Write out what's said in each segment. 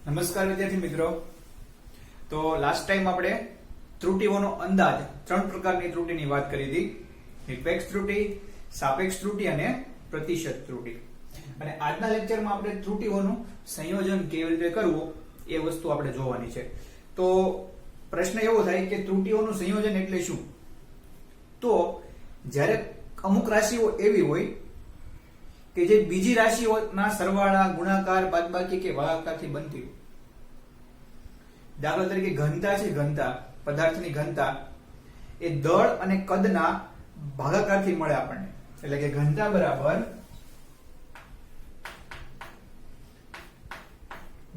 નમસ્કાર વિદ્યાર્થી મિત્રો। તો લાસ્ટ ટાઈમ આપણે ત્રુટીઓનો અંદાજ ત્રણ પ્રકારની ત્રુટીની વાત કરી હતી, નિરપેક્ષ ત્રુટી, સાપેક્ષ ત્રુટી અને પ્રતિશત ત્રુટી। અને આજના લેક્ચરમાં આપણે ત્રુટીઓનું સંયોજન કેવી રીતે કરવું એ વસ્તુ આપણે જોવાની છે। તો પ્રશ્ન એવો થાય કે ત્રુટીઓનું સંયોજન એટલે શું? તો જ્યારે અમુક રાશિઓ એવી હોય કે જે બીજી રાશિઓના સરવાળા, ગુણાકાર, બાદબાકી કે ભાગાકારથી બનતી હોય। દાખલા તરીકે ઘનતા છે, ઘનતા પદાર્થની ઘનતા એ દળ અને કદના ભાગાકારથી મળે આપણને, એટલે કે ઘનતા બરાબર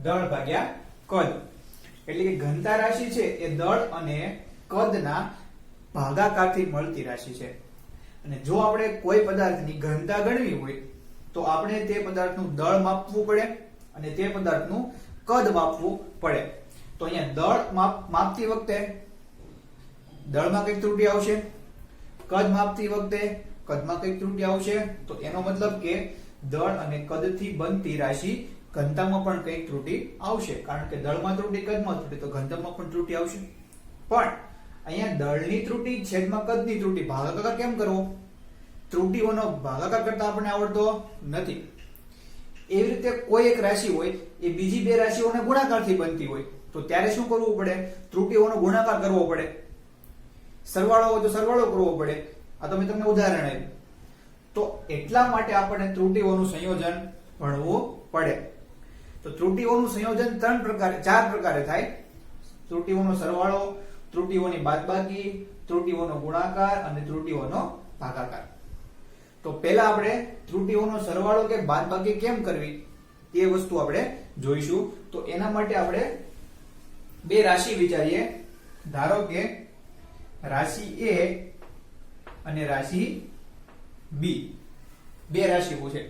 દળ ભાગ્યા કદ, એટલે કે ઘનતા રાશિ છે એ દળ અને કદના ભાગાકારથી મળતી રાશિ છે। અને જો આપણે કોઈ પદાર્થની ઘનતા ગણવી હોય તો આપણે તે પદાર્થનું દળ માપવું પડે અને તે પદાર્થનું કદ માપવું પડે। તો અહીંયા દળ માપતી વખતે દળમાં કઈક ત્રુટી આવશે, કદ માપતી વખતે કદમાં કઈક ત્રુટી આવશે। તો એનો મતલબ કે દળ અને કદથી બનતી રાશિ ઘનતામાં પણ કઈક ત્રુટી આવશે, કારણ કે દળમાં ત્રુટી, કદમાં ત્રુટી, તો ઘનતામાં પણ ત્રુટી આવશે। પણ અહીંયા દળની ત્રુટી છેદમાં કદની ત્રુટી ભાગાકાર કેમ કરવો? ત્રુટીઓનો ભાગાકાર કરતા આપણને આવડતો નથી। એવી રીતે કોઈ એક રાશિ હોય એ બીજી બે રાશિઓના ગુણાકારથી બનતી હોય તો ત્યારે શું કરવું પડે? ત્રુટીઓનો ગુણાકાર કરવો પડે। સરવાળો હોય તો સરવાળો કરવો પડે। આ તો મેં તમને ઉદાહરણ આપ્યું। તો એટલા માટે આપણને ત્રુટીઓનું સંયોજન ભણવું પડે। તો ત્રુટીઓનું સંયોજન ચાર પ્રકારે થાય: ત્રુટીઓનો સરવાળો, ત્રુટીઓની બાદબાકી, ત્રુટીઓનો ગુણાકાર અને ત્રુટીઓનો ભાગાકાર। તો પહેલા આપણે ત્રુટીઓનો સરવાળો કે બાદબાકી કેમ કરવી એ વસ્તુ આપણે જોઈશું। તો એના માટે આપણે બે રાશિ વિચારીએ। ધારો કે રાશિ A અને રાશિ B, બે રાશિઓ છે।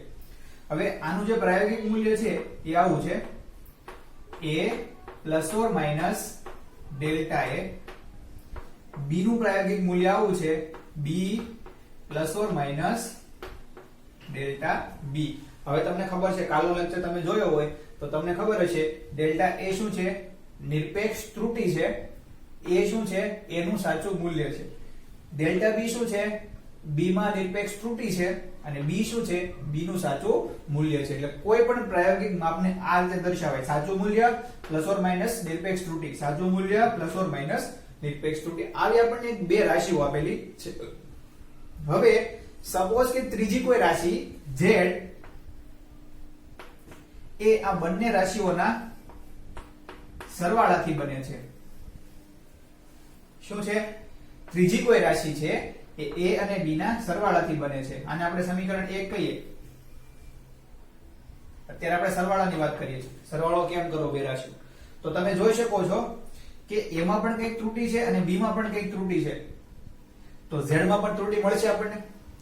હવે આનું જે પ્રાયોગિક મૂલ્ય છે એ આવું છે: a ± ડેલ્ટા a। B નું પ્રાયોગિક મૂલ્ય આવું છે: b ± ડેલ્ટા b। હવે તમને ખબર છે, કાલનો લેક્ચર તમે જોયો હોય તો તમને ખબર હશે ડેલ્ટા a શું છે? નિરપેક્ષ ત્રુટી છે। a શું છે? a નું સાચું મૂલ્ય છે। ડેલ્ટા b શું છે? b માં નિરપેક્ષ ત્રુટી છે અને b શું છે? b નું સાચું મૂલ્ય છે। એટલે કોઈ પણ પ્રાયોગિક માપને આ રીતે દર્શાવાય: સાચું મૂલ્ય ± નિરપેક્ષ ત્રુટી, સાચું મૂલ્ય ± નિરપેક્ષ ત્રુટી। આવી આપણને બે રાશિઓ આપેલી છે। હવે સપોઝ કે ત્રીજી કોઈ રાશિ z એ આ બંને રાશિઓના સરવાળાથી બને છે। શું છે? ત્રીજી કોઈ રાશિ છે એ a અને b ના સરવાળાથી બને છે। આને આપણે સમીકરણ 1 કહીએ। અત્યારે આપણે સરવાળાની વાત કરીએ છીએ। સરવાળો કેમ કરો બે રાશિઓ? તો તમે જોઈ શકો છો કે a માં પણ કંઈક ત્રુટી છે અને b માં પણ કંઈક ત્રુટી છે। તો z માં પણ ત્રુટી મળશે, આપણને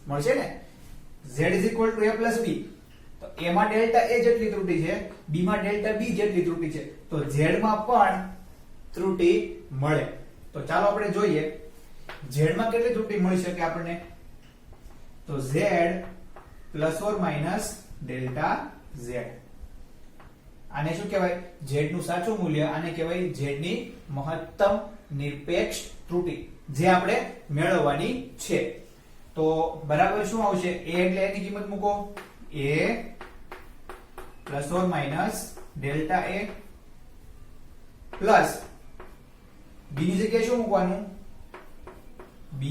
મળશે ને? z = a + b। તો a માં ડેલ્ટા a જેટલી ત્રુટી છે, b માં ડેલ્ટા b જેટલી ત્રુટી છે, તો z માં પણ ત્રુટી મળે। તો ચાલો આપણે જોઈએ z માં કેટલી ત્રુટી મળી શકે આપણને। તો z ± ડેલ્ટા z। આને શું કહેવાય? z નું સાચું મૂલ્ય। આને કહેવાય z ની મહત્તમ નિરપેક્ષ ત્રુટી, જે આપણે મેળવવાની છે। તો બરાબર શું આવશે? a એટલે એની કિંમત મૂકો, a ± delta a plus b ની જગ્યાએ શું મૂકવાનું? b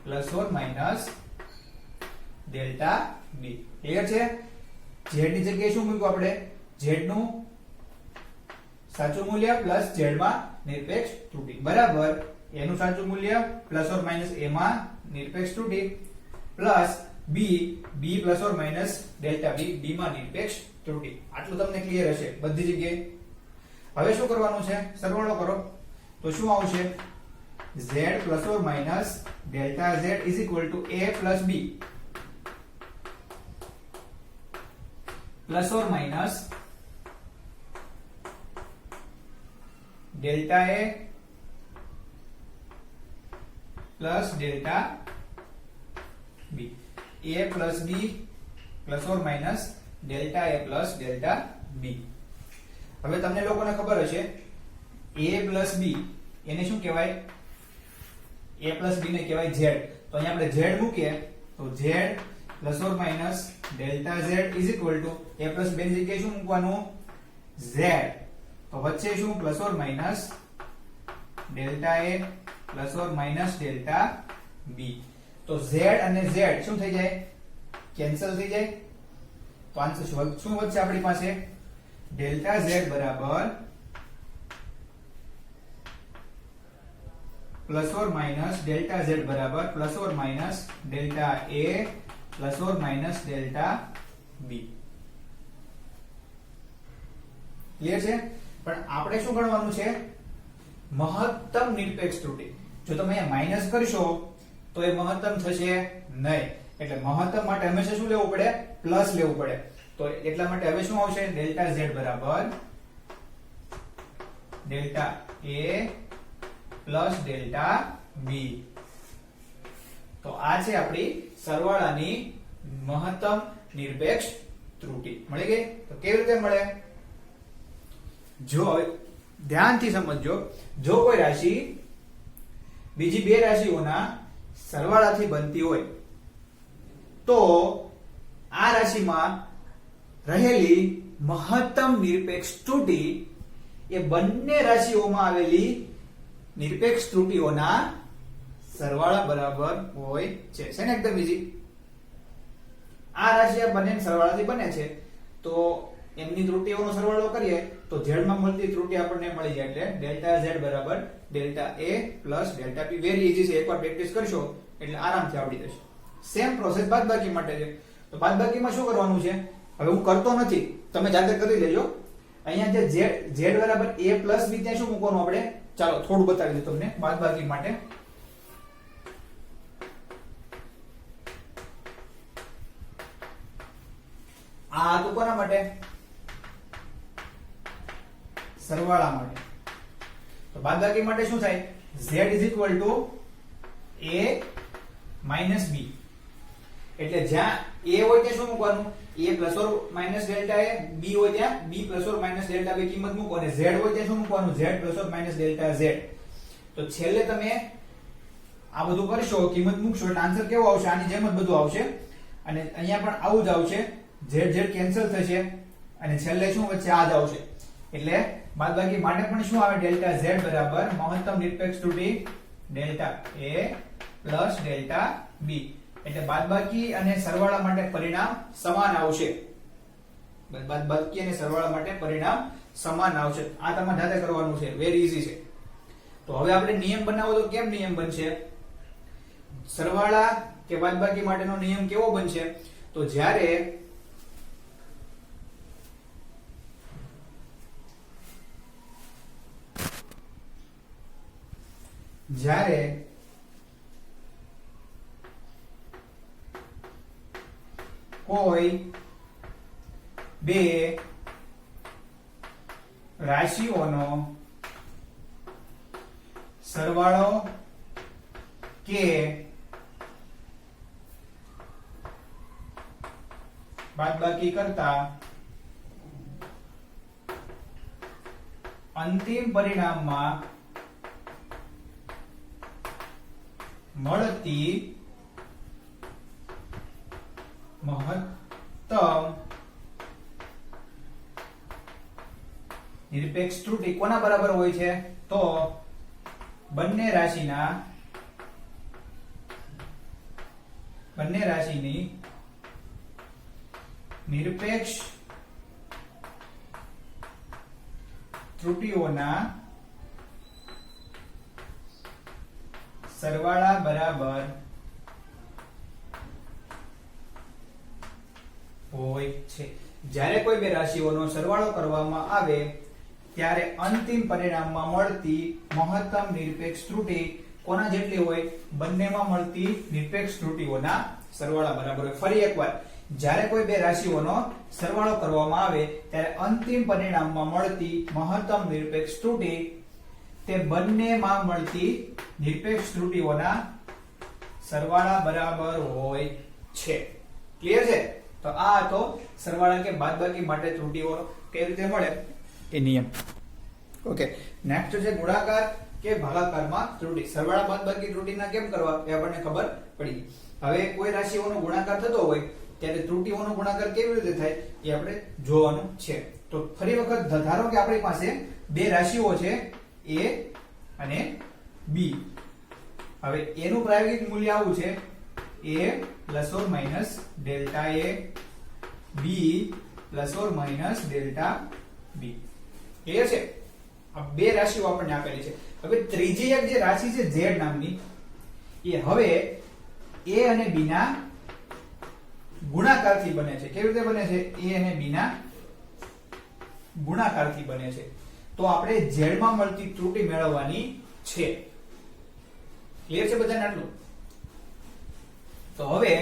± delta b। ક્લિયર છે? z ની જગ્યાએ શું મૂક્યું આપણે? z નું સાચું મૂલ્ય પ્લસ z માં નિરપેક્ષ ત્રુટી બરાબર a નું સાચું મૂલ્ય ± a માં નિરપેક્ષ ત્રુટી plus b ± delta b, b માં નિરપેક્ષ ત્રુટી। આટલું તમને ક્લિયર હશે બધી જગ્યાએ। હવે શું કરવાનું છે? સરવાળો કરો તો શું આવશે? z ± delta z = a + b ± delta a plus delta b, a plus b plus or minus delta a plus delta b। હવે તમને લોકોને ખબર હશે a plus b એને શું કહેવાય? a plus b ને કહેવાય z. તો અહીંયા આપણે z મૂકીએ તો z plus or minus delta z is equal to a plus b ની જગ્યાએ શું મૂકવાનું? z. તો વચ્ચે શું plus or minus delta a plus or minus delta b. તો z અને z શું થઈ જાય? કેન્સલ થઈ જાય. તો આન્સર શું વધશે આપણી પાસે? delta z બરાબર plus or minus delta z બરાબર plus or minus delta a plus or minus delta b. Clear છે? પણ આપણે શું ગણવાનું છે? મહત્તમ નિરપેક્ષ ત્રુટી. જો તમે અહીંયા માઈનસ કરશો તો એ મહત્તમ થશે નહીં. એટલે મહત્તમ માટે હંમેશા શું લેવું પડે? પ્લસ લેવું પડે. તો એટલા માટે હવે શું આવશે? ડેલ્ટા z બરાબર delta a plus delta b. તો આ છે આપણી સરવાળાની મહત્તમ નિરપેક્ષ ત્રુટી. મળી ગઈ? તો કેવી રીતે મળે? જો ધ્યાનથી સમજજો. જો કોઈ રાશિ બીજી બે રાશિઓના સરવાળાથી બનતી હોય તો આ રાશિમાં રહેલી મહત્તમ નિરપેક્ષ ત્રુટી એ બંને રાશિઓમાં આવેલી નિરપેક્ષ ત્રુટીઓના સરવાળા બરાબર હોય છે. છે ને? એકદમ ઈઝી. આ રાશિ બંને સરવાળાથી બને છે તો એમની ત્રુટીઓનો સરવાળો કરીએ તો z માં મળતી ત્રુટી આપણને મળી જાય. એટલે ડેલ્ટા z બરાબર delta a plus delta b. Very easy છે. એકવાર પ્રેક્ટિસ કરશો એટલે આરામથી આવડી જશે. સેમ પ્રોસેસ બાદબાકી માટે છે. તો બાદબાકીમાં શું કરવાનું છે? હવે હું કરતો નથી, તમે જાતે કરી લેજો. અહીંયા જે z બરાબર a પ્લસ b ત્યાં શું મૂકવાનું આપણે? ચાલો થોડું બતાવી દઉં તમને બાદબાકી માટે. આ તો કોના માટે? સરવાળા માટે. તો બાદબાકી માટે શું થાય? z is equal to a minus b. એટલે જ્યાં a હોય ત્યાં શું મૂકવાનું? a plus or minus delta a. b હોય ત્યાં b plus or minus delta b કિંમત મૂકો. અને z હોય ત્યાં શું મૂકવાનું? z plus or minus delta z. તો છેલ્લે તમે આ બધું કરશો, કિંમત મૂકશો એટલે આન્સર કેવો આવશે? આની જેમ જ બધું આવશે. અને અહીંયા પણ આવું જ આવશે. z કેન્સલ થશે અને છેલ્લે શું વચ્ચે આ જ આવશે. એટલે બાદબાકી માટે પણ શું આવે? ડેલ્ટા z બરાબર મહત્તમ નિરપેક્ષ ત્રુટી delta a plus delta b. એટલે બાદબાકી અને સરવાળા માટે પરિણામ સમાન આવશે. બાદબાકી અને સરવાળા માટે પરિણામ સમાન આવશે. આ તમારે જાતે કરવાનું છે. વેરી ઈઝી છે. તો હવે આપણે નિયમ બનાવો તો કેમ નિયમ બનશે? સરવાળા કે બાદબાકી માટેનો નિયમ કેવો બનશે? તો જ્યારે કોઈ બે રાશિઓનો સરવાળો કે બાદબાકી કરતા અંતિમ પરિણામમાં મળતી મહત્તમ નિરપેક્ષ ત્રુટી કોના બરાબર હોય છે? તો બંને રાશિની નિરપેક્ષ ત્રુટીઓના સરવાળા બરાબર હોય છે. જ્યારે કોઈ બે રાશિઓનો સરવાળો કરવામાં આવે ત્યારે અંતિમ પરિણામમાં મળતી મહત્તમ નિરપેક્ષ ત્રુટી કોના જેટલી હોય? બંનેમાં મળતી નિરપેક્ષ ત્રુટીઓના સરવાળા બરાબર હોય. ફરી એકવાર, જ્યારે કોઈ બે રાશિઓનો સરવાળો કરવામાં આવે ત્યારે અંતિમ પરિણામમાં મળતી મહત્તમ નિરપેક્ષ ત્રુટી તે બંનેમાં મળતી નિરપેક્ષ ત્રુટીઓના સરવાળા બરાબર હોય છે. ક્લિયર છે? તો આ તો સરવાળા કે બાદબાકી માટે ત્રુટીઓ કેવી રીતે મળે એ નિયમ. ઓકે, નેક્સ્ટ છે ગુણાકાર કે ભાગાકારમાં ત્રુટિ. સરવાળા બાદબાકી ત્રુટિના કેમ કરવા એ આપણને ખબર પડી. હવે કોઈ રાશિઓનો ગુણાકાર થતો હોય ત્યારે ત્રુટિઓનો ગુણાકાર કેવી રીતે થાય એ આપણે જોવાનું છે. તો ફરી વખત ધારો કે આપણી પાસે બે રાશિઓ છે a અને b. હવે a નું પ્રાયોગિક મૂલ્ય આવું છે a ± delta a, b ± delta b. Clear છે? આ બે રાશિઓ આપણને આપેલી છે. હવે ત્રીજી એક જે રાશિ છે z નામની, એ હવે a અને b ના ગુણાકારથી બને છે. કેવી રીતે બને છે? a અને b ના ગુણાકારથી બને છે. તો આપણે z માં મળતી ત્રુટિ મેળવવાની છે. ક્લિયર છે બધાને આટલું? તો હવે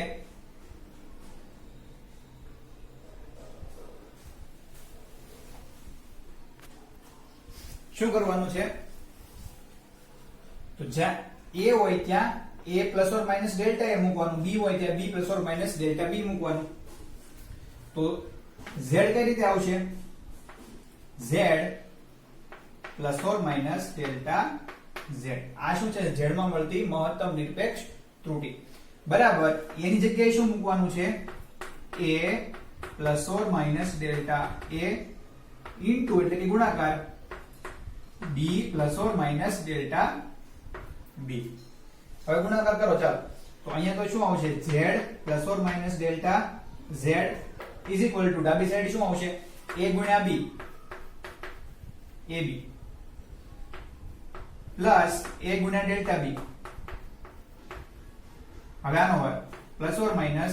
શું કરવાનું છે? તો જ્યાં a હોય ત્યાં a ± ડેલ્ટા a મૂકવાનું, b હોય ત્યાં b ± ડેલ્ટા b મૂકવાનું. તો z કઈ રીતે આવશે? z ± delta z. આ શું છે? z માં મળતી મહત્તમ નિરપેક્ષ ત્રુટિ. બરાબર, એની જગ્યાએ શું મૂકવાનું છે? a ± ડેલ્ટા a ઇન્ટુ એટલે કે ગુણાકાર b ± ડેલ્ટા b. હવે ગુણાકાર કરો ચાલો. તો અહીંયા તો શું આવશે? z ± delta z is equal two ડાબી સાઈડ શું આવશે? a ગુણ્યા b, ab પ્લસ a ગુણ્યા ડેલ્ટા b. હવે આનો હોય ±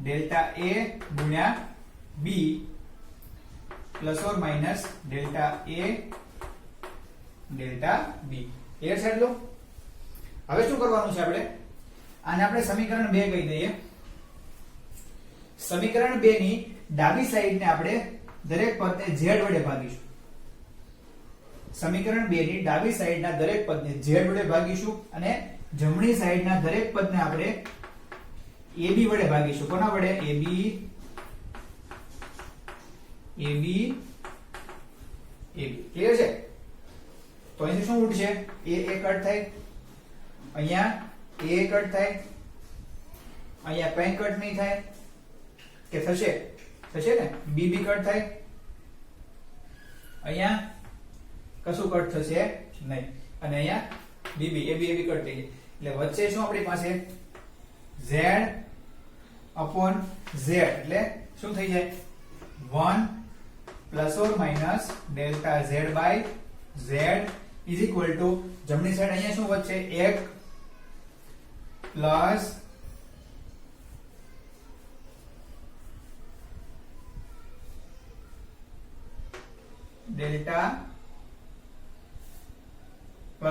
ડેલ્ટા a ગુણ્યા b ± delta a delta b. Clear છે એટલું? હવે શું કરવાનું છે આપણે? આને આપણે સમીકરણ 2 કહી દઈએ. સમીકરણ 2 ની ડાબી સાઈડને આપણે દરેક પદને z વડે ભાગીશું. સમીકરણ 2 ની ડાબી સાઈડના દરેક પદને z વડે ભાગીશું અને જમણી સાઈડના દરેક પદને આપણે ab વડે ભાગીશું. કોના વડે? ab. ક્લિયર છે? તો અહીં શું ઉઠશે? a કટ થાય, અહીંયા a કટ થાય, અહીંયા કઈ કટ નહીં થાય કે થશે? થશે ને? b કટ થાય, અહીંયા કશું કટ થશે નહીં, અને અહીંયા ab કટ થઈ જાય. એટલે વચ્ચે શું આપણી પાસે? z upon z એટલે શું થઈ જાય? 1 ± delta z by z is equal to જમણી સાઈડ અહીંયા શું વધશે? 1 plus delta ±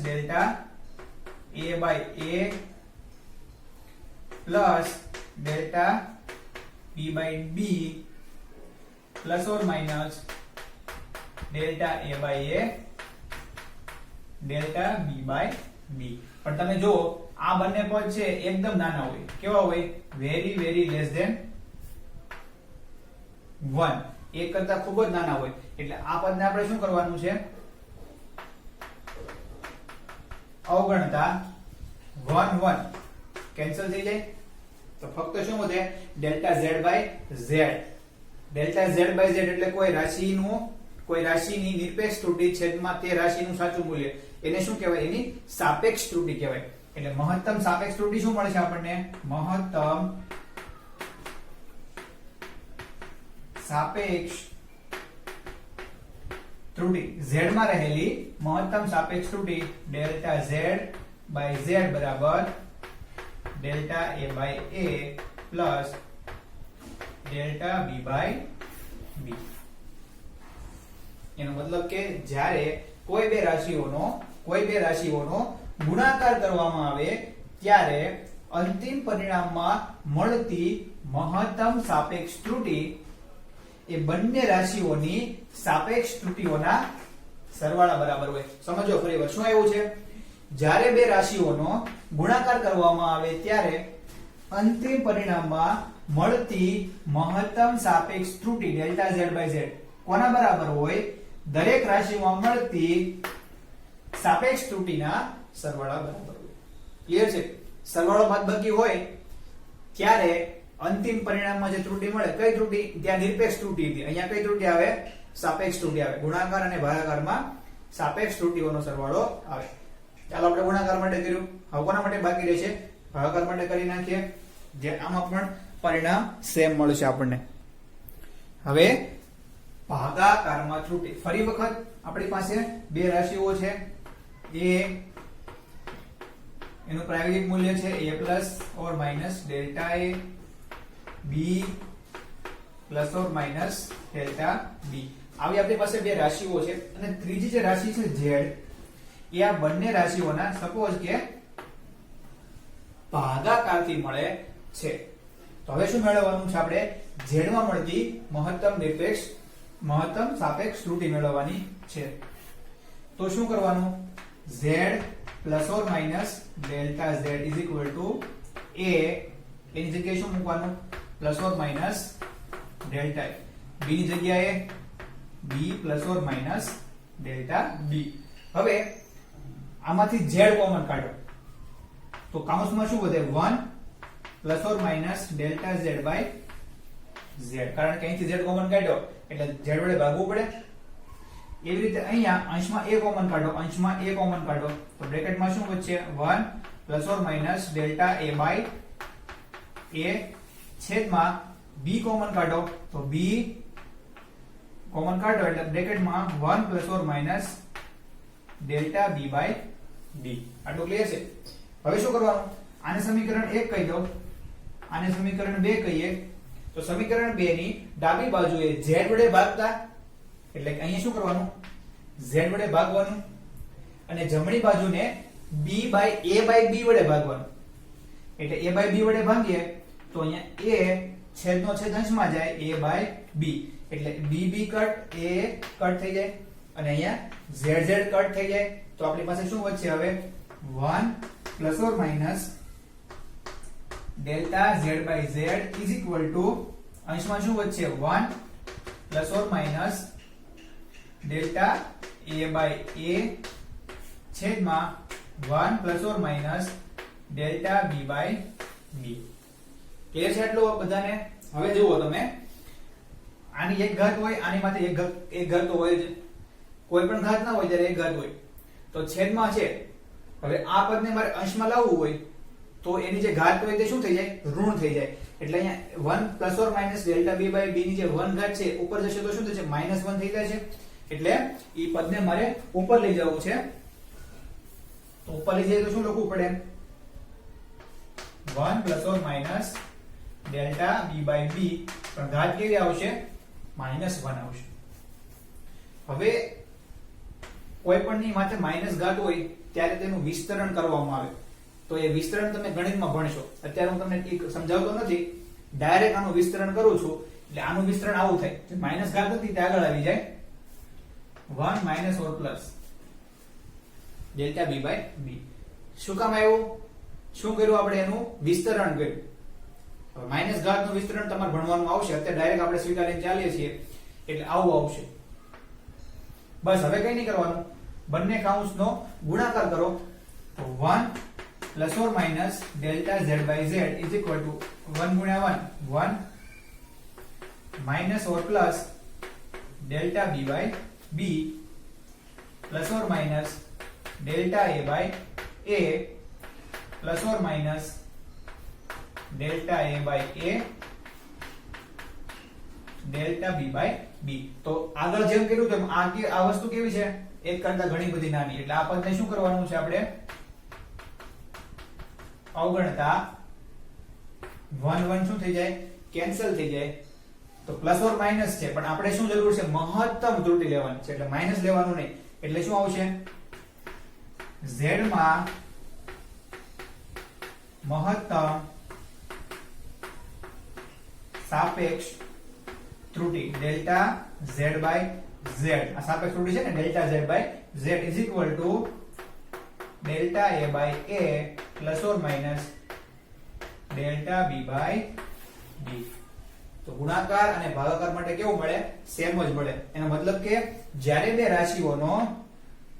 delta a by a plus delta b by b ± delta a by a delta b by b. પણ તમે જો આ બંને પદ છે એકદમ નાના હોય. કેવા હોય? Very very less than 1. એક કરતા ખૂબ જ નાના હોય. એટલે આ પદને આપણે શું કરવાનું છે? અવગણતા 1 1 કેન્સલ થઈ જાય. તો ફક્ત શું વધે? Delta z by z. Delta z by z એટલે કોઈ રાશિની નિરપેક્ષ ત્રુટિ છેદમાં તે રાશિનું સાચું મૂલ્ય. એને શું કહેવાય? એની સાપેક્ષ ત્રુટિ કહેવાય. એટલે મહત્તમ સાપેક્ષ ત્રુટિ શું મળે છે આપણને? મહત્તમ સાપેક્ષ ત્રુટિ z માં રહેલી મહત્તમ સાપેક્ષ ત્રુટિ ડેલ્ટા z બાય z બરાબર delta a by a plus delta b by b. એનો મતલબ કે જ્યારે કોઈ બે રાશિઓનો ગુણાકાર કરવામાં આવે ત્યારે અંતિમ પરિણામમાં મળતી મહત્તમ સાપેક્ષ ત્રુટિ એ બંને રાશિઓની સાપેક્ષ ત્રુટિઓના સરવાળા બરાબર હોય. સમજો ફરીવાર શું આવ્યું છે? જ્યારે બે રાશિઓનો ગુણાકાર કરવામાં આવે ત્યારે અંતિમ પરિણામમાં મળતી મહત્તમ સાપેક્ષ ત્રુટિ ડેલ્ટા z બાય z કોના બરાબર હોય? દરેક રાશિમાં મળતી સાપેક્ષ ત્રુટીના સરવાળા બરાબર હોય. ક્લિયર છે? સરવાળો બાદબાકી હોય ત્યારે અંતિમ પરિણામમાં જે ત્રુટી મળે, કઈ ત્રુટી? ત્યાં નિરપેક્ષ ત્રુટી હતી, અહીંયા કઈ ત્રુટી આવે? સાપેક્ષ ત્રુટી આવે. ગુણાકાર અને ભાગાકારમાં સાપેક્ષ ત્રુટીઓનો સરવાળો આવે. ચાલો આપણે ગુણાકાર માટે કર્યું, હવે કોના માટે બાકી રહેશે? ભાગાકાર માટે કરી નાખીએ, જે આમાં પણ પરિણામ સેમ મળશે આપણને. હવે ભાગાકારમાં ત્રુટી, ફરી વખત આપણી પાસે બે રાશિઓ છે. એ એનું પ્રાયોગિક મૂલ્ય છે a plus or minus delta a, b plus or minus delta b. આવી આપણી પાસે બે રાશિઓ છે અને ત્રીજી જે રાશિ છે z, એ આ બંને રાશિઓના સપોઝ કે ભાગાકારથી મળે છે. તો હવે શું મેળવવાનું છે આપણે? z માં મળતી મહત્તમ સાપેક્ષ ત્રુટી મેળવવાની છે. તો શું કરવાનું? z plus or minus delta z is equal two a, એની જગ્યાએ શું મૂકવાનું? Plus or minus delta a. b ની જગ્યાએ b plus or minus delta b. હવે આમાંથી z કોમન કાઢો તો કૌંસમાં શું વધે? 1 plus or minus delta z by z. કારણ કે અહીંથી z કોમન કાઢ્યો એટલે z વડે ભાગવું પડે. એવી રીતે અહીંયા અંશમાં a કોમન કાઢો, તો બ્રેકેટમાં શું વધશે? 1 plus or minus delta a by a છેદમાં b કોમન કાઢો, તો b કોમન કાઢો એટલે બ્રેકેટમાં 1 plus or minus delta b by b. આટલું ક્લિયર છે? હવે શું કરવાનું? આને સમીકરણ 1 કહી દો, આને સમીકરણ 2 કહીએ. તો સમીકરણ 2 ની ડાબી બાજુએ z વડે ભાગતા, એટલે કે અહીંયા શું કરવાનું? z વડે ભાગવાનું, અને જમણી બાજુને b by a by b વડે ભાગવાનું. એટલે a બાય b વડે ભાગીએ તો અહીંયા a છેદનો છેદ અંશમાં જાય, a બાય b, એટલે b b cut, a cut થઈ જાય અને અહીંયા z z કટ થઈ જાય. તો આપણી પાસે શું વધશે હવે? 1 plus or minus delta z by z is equal to અંશમાં શું વધશે? 1 plus or minus delta a by a છેદમાં 1 plus or minus delta b by b. Clear છે એટલું બધાને? હવે જુઓ તમે, આની એક ઘાત હોય, આની માથે એક ઘાત તો હોય જ, કોઈ પણ ઘાત ના હોય ત્યારે એક ઘાત હોય. તો છેદમાં છે, હવે આ પદને મારે અંશમાં લાવવું હોય તો એની જે ઘાત હોય તે શું થઈ જાય? ઋણ થઈ જાય. એટલે અહીંયા 1 plus or minus delta b by b ની જે 1 ઘાત છે ઉપર જશે તો શું થશે? -1 થઈ જાય છે. એટલે ઈ પદને મારે ઉપર લઈ જવું છે. તો ઉપર લઈ જઈએ તો શું લખવું પડે? 1 plus or minus delta b by b, પણ ઘાત કેવી આવશે? -1 આવશે. હવે કોઈ પણ ની માથે માઈનસ ઘાત હોય ત્યારે તેનું વિસ્તરણ કરવામાં આવે. તો એ વિસ્તરણ તમે ગણિતમાં ભણશો. અત્યારે હું તમને એક સમજાવતો નથી, ડાયરેક્ટ આનું વિસ્તરણ કરું છું. એટલે આનું વિસ્તરણ આવું થાય, માઈનસ ઘાત હતી તે આગળ આવી જાય, 1 minus or plus delta b by b. શું કામ આવ્યું? શું કર્યું આપણે? એનું વિસ્તરણ કર્યું. હવે માઈનસ ઘાતનું વિસ્તરણ તમારે ભણવાનું આવશે. અત્યારે ડાયરેક્ટ આપણે સ્વીકારીને ચાલીએ છીએ એટલે આવું આવશે. બસ હવે કઈ નહીં કરવાનું, બંને કૌંસનો ગુણાકાર કરો તો 1 plus or minus delta z by z is equal to 1 ગુણ્યા 1 minus or plus delta b by b plus or minus delta a by a plus or minus delta a by a delta b by b. તો આગળ જેમ કર્યું તેમ આ વસ્તુ કેવી છે? એક કરતા ઘણી બધી નાની. એટલે આ પદને શું કરવાનું છે આપણે? અવગણતા 1 1 શું થઈ જાય? કેન્સલ થઈ જાય. તો પ્લસ ઓર માઇનસ છે, પણ આપણે શું જરૂર છે? મહત્તમ ત્રુટી લેવાની છે. એટલે માઇનસ લેવાનું નહીં. એટલે શું આવશે? z માં મહત્તમ સાપેક્ષ ત્રુટી ડેલ્ટા z બાય z, આ સાપેક્ષ ત્રુટી છે ને, delta z by z is equal to delta a by a plus or minus delta b by b. તો તો ગુણાકાર અને ભાગાકાર માટે કેવું મળે? સેમ જ મળે. એનો મતલબ કે જ્યારે બે રાશિઓનો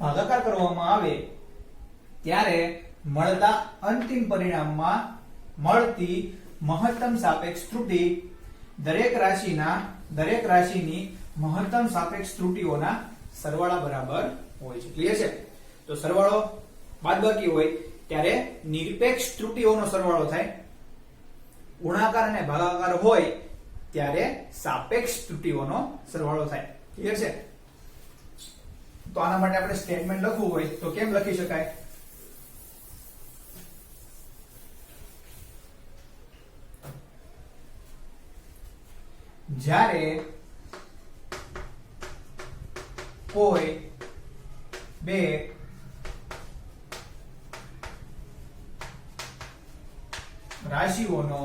ભાગાકાર કરવામાં આવે ત્યારે મળતા અંતિમ પરિણામમાં મળતી મહત્તમ સાપેક્ષ ત્રુટિ દરેક રાશિની મહત્તમ સાપેક્ષ ત્રુટિઓના સરવાળા બરાબર હોય છે. ક્લિયર છે? તો સરવાળો બાદબાકી હોય ત્યારે નિરપેક્ષ ત્રુટિઓનો સરવાળો થાય, ગુણાકાર અને ભાગાકાર હોય ત્યારે સાપેક્ષ ત્રુટિઓનો સરવાળો થાય. ક્લિયર છે? તો આના માટે આપણે સ્ટેટમેન્ટ લખવું હોય તો કેમ લખી શકાય? જ્યારે કોઈ બે રાશિઓનો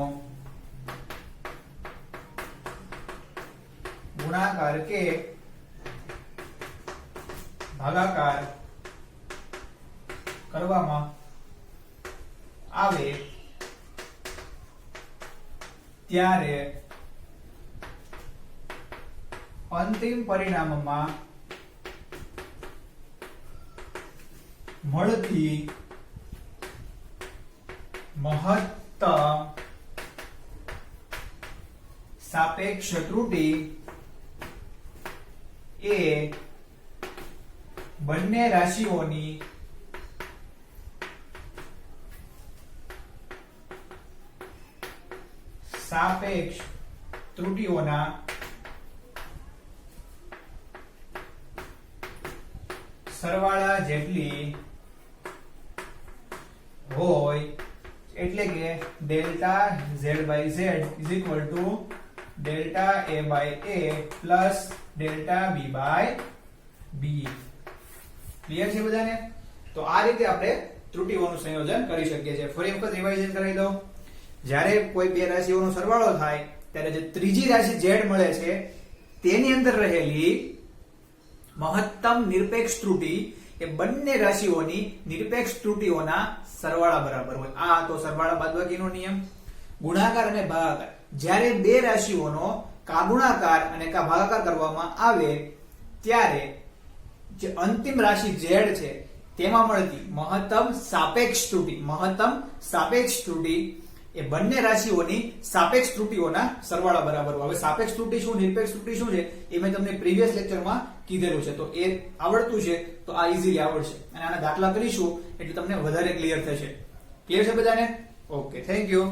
ગુણાકાર કે ભાગાકાર કરવામાં આવે ત્યારે અંતિમ પરિણામમાં મળતી મહત્તમ સાપેક્ષ ત્રુટિ એ બંને રાશિઓની સાપેક્ષ ત્રુટિઓના સરવાળા જેટલી હોય, એટલે કે delta z/z is equal to delta a/a plus delta b/b. Clear છે બધાને? તો આ રીતે આપણે ત્રુટિઓનું સંયોજન કરી શકીએ છીએ. ફરી વખત રિવાઇઝન કરી દો. જ્યારે કોઈ બે રાશિઓનો સરવાળો થાય ત્યારે જે ત્રીજી રાશિ z મળે છે તેની અંદર રહેલી મહત્તમ નિરપેક્ષ ત્રુટિ એ બંને રાશિઓની નિરપેક્ષ ત્રુટિઓના સરવાળા બરાબર હોય. આ તો સરવાળા બાદબાકીનો નિયમ. ગુણાકાર અને ભાગાકાર, જ્યારે બે રાશિઓનો કા ગુણાકાર અને કા ભાગાકાર કરવામાં આવે ત્યારે જે અંતિમ રાશિ z છે તેમાં મળતી મહત્તમ સાપેક્ષ ત્રુટિ એ બંને રાશિઓની સાપેક્ષ ત્રુટિઓના સરવાળા બરાબર હોય. હવે સાપેક્ષ ત્રુટિ શું, નિરપેક્ષ ત્રુટિ શું છે એ મેં તમને પ્રીવિયસ લેક્ચરમાં કીધેલું છે. તો એ આવડતું છે તો આ ઈઝીલી આવડશે અને આના દાખલા કરીશું એટલે તમને વધારે ક્લિયર થશે. ક્લિયર છે બધાને? Okay, thank you.